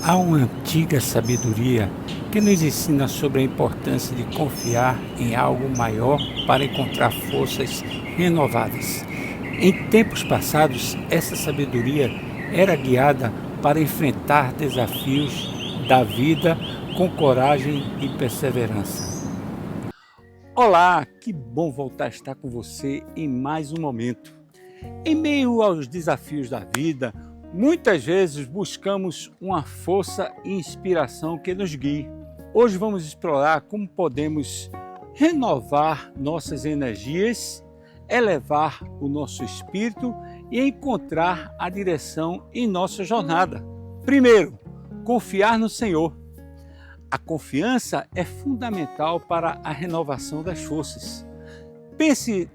Há uma antiga sabedoria que nos ensina sobre a importância de confiar em algo maior para encontrar forças renovadas. Em tempos passados, essa sabedoria era guiada para enfrentar desafios da vida com coragem e perseverança. Olá, que bom voltar a estar com você em mais um momento. Em meio aos desafios da vida, muitas vezes buscamos uma força e inspiração que nos guie. Hoje vamos explorar como podemos renovar nossas energias, elevar o nosso espírito e encontrar a direção em nossa jornada. Primeiro, confiar no Senhor. A confiança é fundamental para a renovação das forças. Pense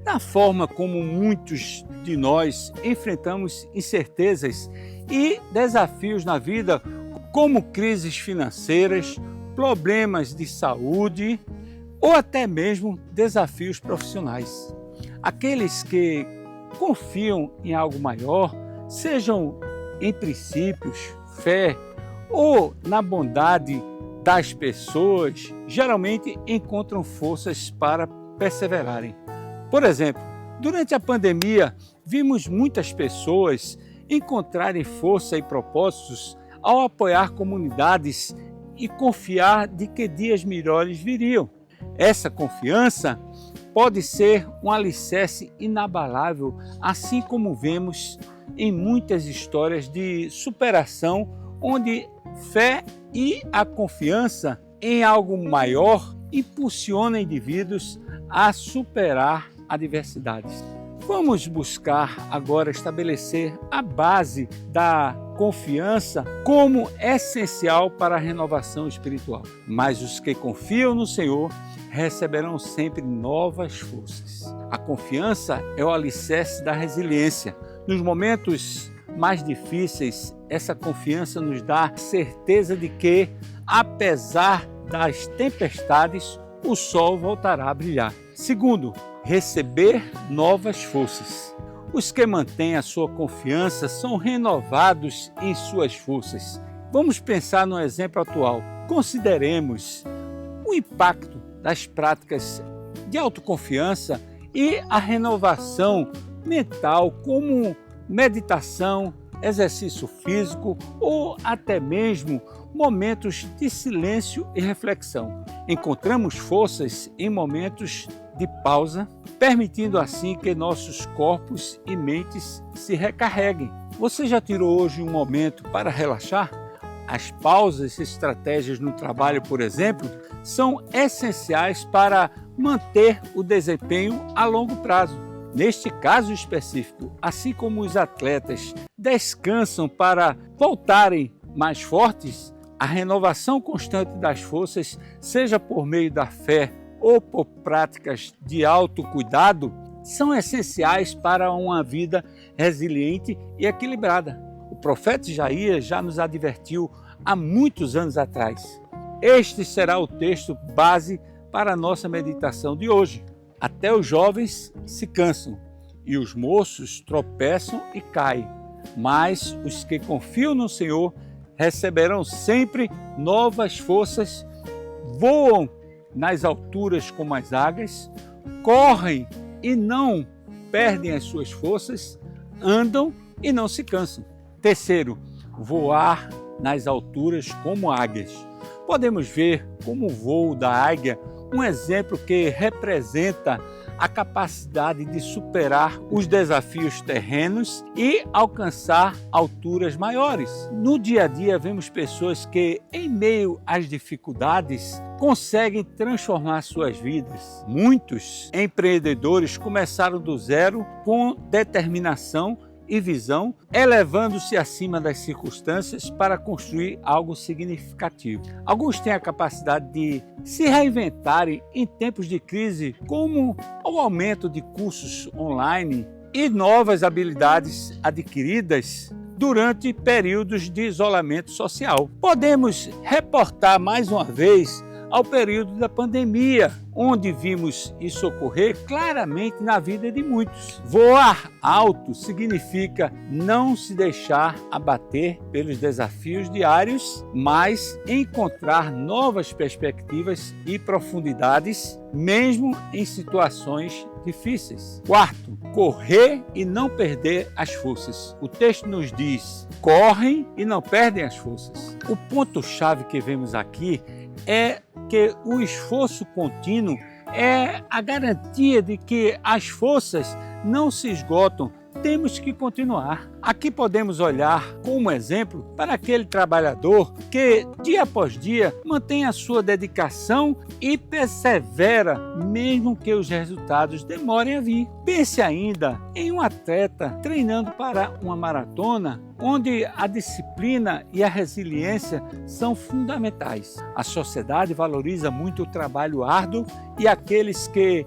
na forma como muitos de nós enfrentamos incertezas e desafios na vida, como crises financeiras, problemas de saúde ou até mesmo desafios profissionais. Aqueles que confiam em algo maior, sejam em princípios, fé ou na bondade das pessoas, geralmente encontram forças para perseverarem. Por exemplo, durante a pandemia, vimos muitas pessoas encontrarem força e propósitos ao apoiar comunidades e confiar de que dias melhores viriam. Essa confiança pode ser um alicerce inabalável, assim como vemos em muitas histórias de superação, onde fé e a confiança em algo maior impulsionam indivíduos a superar adversidades. Vamos buscar agora estabelecer a base da confiança como essencial para a renovação espiritual. Mas os que confiam no Senhor receberão sempre novas forças. A confiança é o alicerce da resiliência. Nos momentos mais difíceis, essa confiança nos dá certeza de que, apesar das tempestades, o sol voltará a brilhar. Segundo, receber novas forças. Os que mantêm a sua confiança são renovados em suas forças. Vamos pensar no exemplo atual. Consideremos o impacto das práticas de autoconfiança e a renovação mental, como meditação, exercício físico ou até mesmo momentos de silêncio e reflexão. Encontramos forças em momentos de pausa, permitindo assim que nossos corpos e mentes se recarreguem. Você já tirou hoje um momento para relaxar? As pausas e estratégias no trabalho, por exemplo, são essenciais para manter o desempenho a longo prazo. Neste caso específico, assim como os atletas descansam para voltarem mais fortes, a renovação constante das forças, seja por meio da fé ou por práticas de autocuidado, são essenciais para uma vida resiliente e equilibrada. O profeta Isaías já nos advertiu há muitos anos atrás. Este será o texto base para a nossa meditação de hoje. Até os jovens se cansam e os moços tropeçam e caem, mas os que confiam no Senhor receberão sempre novas forças, voam nas alturas como as águias, correm e não perdem as suas forças, andam e não se cansam. Terceiro, voar nas alturas como águias. Podemos ver como o voo da águia um exemplo que representa a capacidade de superar os desafios terrenos e alcançar alturas maiores. No dia a dia, vemos pessoas que, em meio às dificuldades, conseguem transformar suas vidas. Muitos empreendedores começaram do zero com determinação e visão, elevando-se acima das circunstâncias para construir algo significativo. Alguns têm a capacidade de se reinventarem em tempos de crise, como o aumento de cursos online e novas habilidades adquiridas durante períodos de isolamento social. Podemos reportar mais uma vez ao período da pandemia, onde vimos isso ocorrer claramente na vida de muitos. Voar alto significa não se deixar abater pelos desafios diários, mas encontrar novas perspectivas e profundidades, mesmo em situações difíceis. Quarto, correr e não perder as forças. O texto nos diz: correm e não perdem as forças. O ponto-chave que vemos aqui é que o esforço contínuo é a garantia de que as forças não se esgotam. Temos que continuar. Aqui podemos olhar como exemplo para aquele trabalhador que, dia após dia, mantém a sua dedicação e persevera, mesmo que os resultados demorem a vir. Pense ainda em um atleta treinando para uma maratona, onde a disciplina e a resiliência são fundamentais. A sociedade valoriza muito o trabalho árduo e aqueles que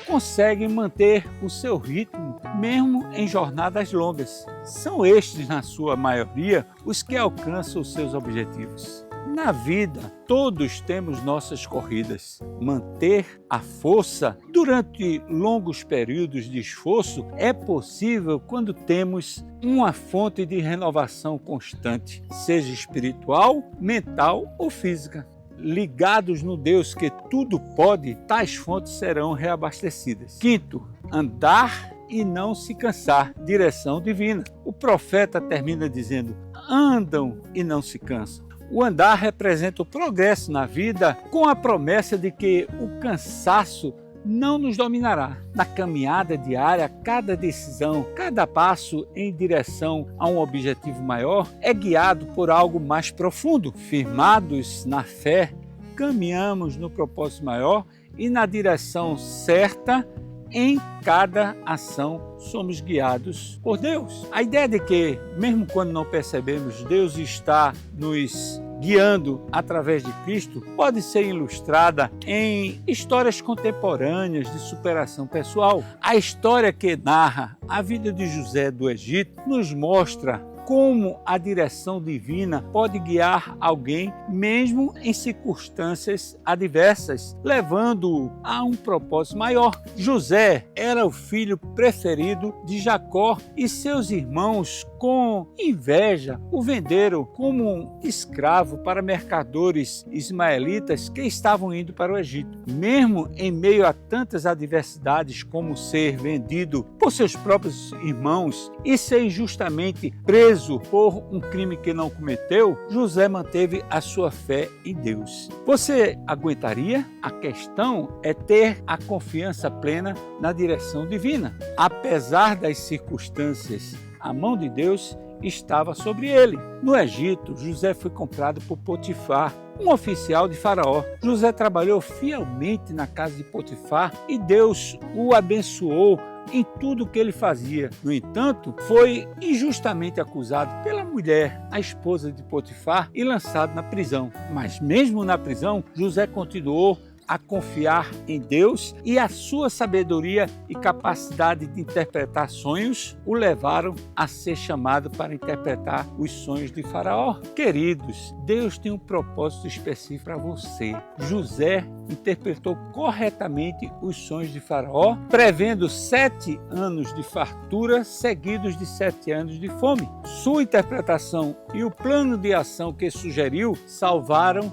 conseguem manter o seu ritmo, mesmo em jornadas longas. São estes, na sua maioria, os que alcançam os seus objetivos. Na vida, todos temos nossas corridas. Manter a força durante longos períodos de esforço é possível quando temos uma fonte de renovação constante, seja espiritual, mental ou física. Ligados no Deus que tudo pode, tais fontes serão reabastecidas. Quinto, andar e não se cansar, direção divina. O profeta termina dizendo: andam e não se cansam. O andar representa o progresso na vida, com a promessa de que o cansaço não nos dominará. Na caminhada diária, cada decisão, cada passo em direção a um objetivo maior é guiado por algo mais profundo. Firmados na fé, caminhamos no propósito maior e na direção certa. Em cada ação somos guiados por Deus. A ideia de que, mesmo quando não percebemos, Deus está nos guiando através de Cristo, pode ser ilustrada em histórias contemporâneas de superação pessoal. A história que narra a vida de José do Egito nos mostra como a direção divina pode guiar alguém mesmo em circunstâncias adversas, levando-o a um propósito maior. José era o filho preferido de Jacó e seus irmãos, com inveja, o venderam como um escravo para mercadores ismaelitas que estavam indo para o Egito. Mesmo em meio a tantas adversidades, como ser vendido por seus próprios irmãos e ser injustamente preso por um crime que não cometeu, José manteve a sua fé em Deus. Você aguentaria? A questão é ter a confiança plena na direção divina. Apesar das circunstâncias, a mão de Deus estava sobre ele. No Egito, José foi comprado por Potifar, um oficial de Faraó. José trabalhou fielmente na casa de Potifar e Deus o abençoou em tudo o que ele fazia. No entanto, foi injustamente acusado pela mulher, a esposa de Potifar, e lançado na prisão. Mas mesmo na prisão, José continuou a confiar em Deus, e a sua sabedoria e capacidade de interpretar sonhos o levaram a ser chamado para interpretar os sonhos de Faraó. Queridos, Deus tem um propósito específico para você. José interpretou corretamente os sonhos de Faraó, prevendo 7 anos de fartura seguidos de 7 anos de fome. Sua interpretação e o plano de ação que sugeriu salvaram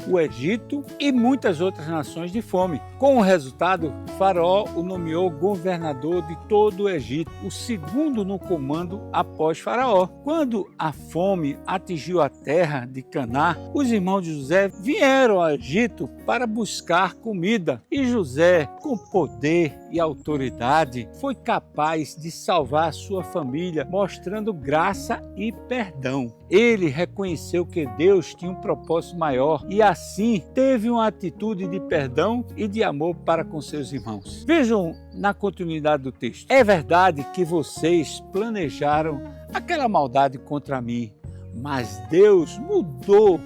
o Egito e muitas outras nações de fome. Com o resultado, Faraó o nomeou governador de todo o Egito, o segundo no comando após Faraó. Quando a fome atingiu a terra de Canaã, os irmãos de José vieram ao Egito para buscar comida, e José, com poder e autoridade, foi capaz de salvar sua família, mostrando graça e perdão. Ele reconheceu que Deus tinha um propósito maior e assim teve uma atitude de perdão e de amor para com seus irmãos. Vejam na continuidade do texto. É verdade que vocês planejaram aquela maldade contra mim, mas Deus mudou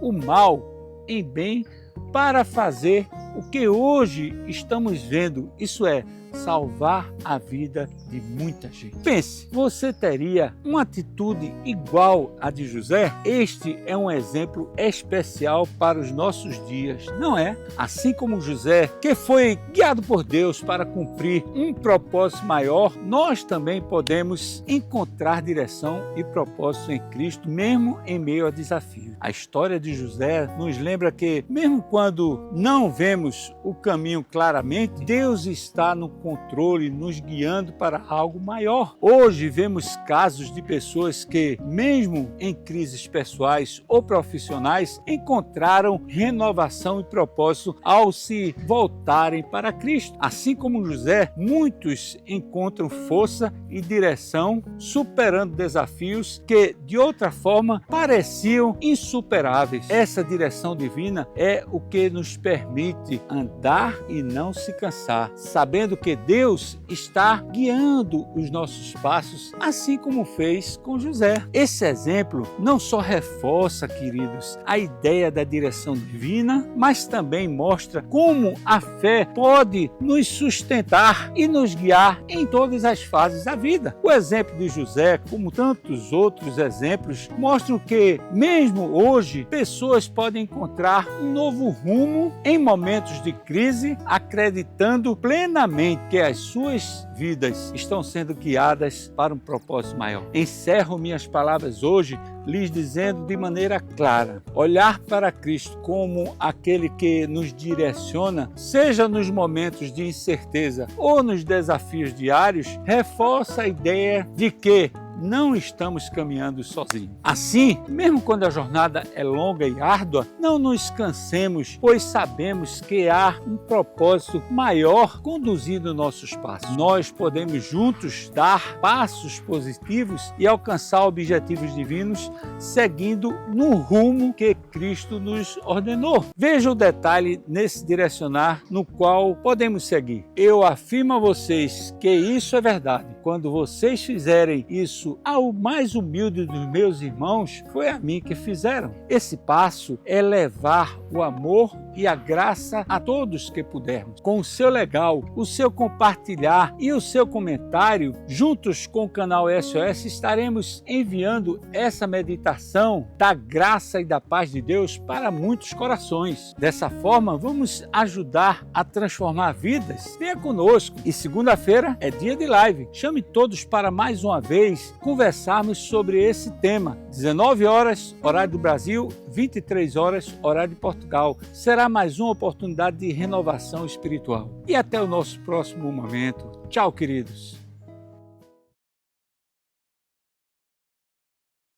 o mal em bem para fazer o que hoje estamos vendo, isso é, salvar a vida de muita gente. Pense, você teria uma atitude igual à de José? Este é um exemplo especial para os nossos dias, não é? Assim como José, que foi guiado por Deus para cumprir um propósito maior, nós também podemos encontrar direção e propósito em Cristo, mesmo em meio a desafios. A história de José nos lembra que, mesmo quando não vemos o caminho claramente, Deus está no controle, nos guiando para algo maior. Hoje vemos casos de pessoas que, mesmo em crises pessoais ou profissionais, encontraram renovação e propósito ao se voltarem para Cristo. Assim como José, muitos encontram força e direção, superando desafios que, de outra forma, pareciam insuperáveis. Essa direção divina é o que nos permite andar e não se cansar, sabendo que Deus está guiando os nossos passos, assim como fez com José. Esse exemplo não só reforça, queridos, a ideia da direção divina, mas também mostra como a fé pode nos sustentar e nos guiar em todas as fases da vida. O exemplo de José, como tantos outros exemplos, mostram que, mesmo hoje, pessoas podem encontrar um novo rumo em momentos de crise, acreditando plenamente que as suas vidas estão sendo guiadas para um propósito maior. Encerro minhas palavras hoje lhes dizendo de maneira clara: olhar para Cristo como aquele que nos direciona, seja nos momentos de incerteza ou nos desafios diários, reforça a ideia de que não estamos caminhando sozinhos. Assim, mesmo quando a jornada é longa e árdua, não nos cansemos, pois sabemos que há um propósito maior conduzindo nossos passos. Nós podemos juntos dar passos positivos e alcançar objetivos divinos, seguindo no rumo que Cristo nos ordenou. Veja o detalhe nesse direcionar no qual podemos seguir. Eu afirmo a vocês que isso é verdade. Quando vocês fizerem isso ao mais humilde dos meus irmãos, foi a mim que fizeram. Esse passo é levar o amor e a graça a todos que pudermos. Com o seu legal, o seu compartilhar e o seu comentário, juntos com o canal SOS, estaremos enviando essa meditação da graça e da paz de Deus para muitos corações. Dessa forma, vamos ajudar a transformar vidas. Venha conosco. E segunda-feira é dia de live. Chame todos para mais uma vez conversarmos sobre esse tema. 19 horas, horário do Brasil, 23 horas, horário de Portugal. Será mais uma oportunidade de renovação espiritual. E até o nosso próximo momento. Tchau, queridos.